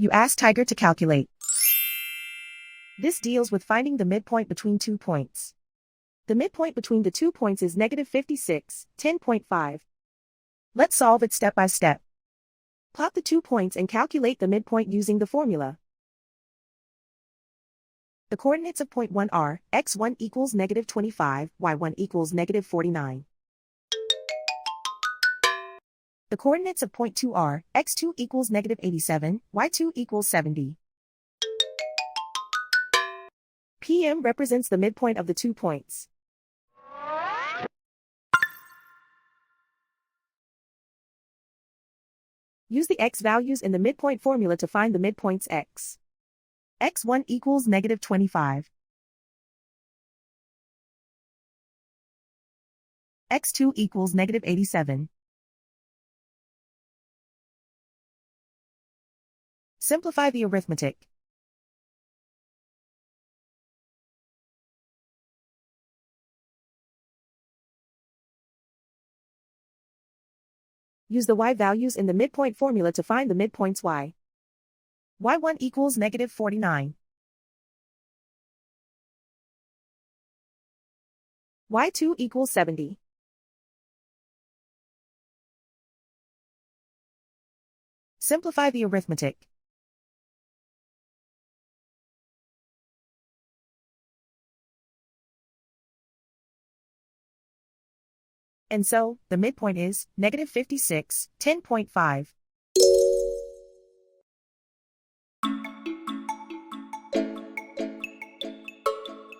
You ask Tiger to calculate. This deals with finding the midpoint between 2 points. The midpoint between the 2 points is negative 56, 10.5. Let's solve it step by step. Plot the 2 points and calculate the midpoint using the formula. The coordinates of point 1 are, x1 equals negative 25, y1 equals negative 49. The coordinates of point 2 are, x2 equals negative 87, y2 equals 70. PM represents the midpoint of the 2 points. Use the x values in the midpoint formula to find the midpoints x. x1 equals negative 25. x2 equals negative 87. Simplify the arithmetic. Use the y values in the midpoint formula to find the midpoints y. y1 equals negative 49. y2 equals 70. Simplify the arithmetic. And so, the midpoint is negative 56, 10.5.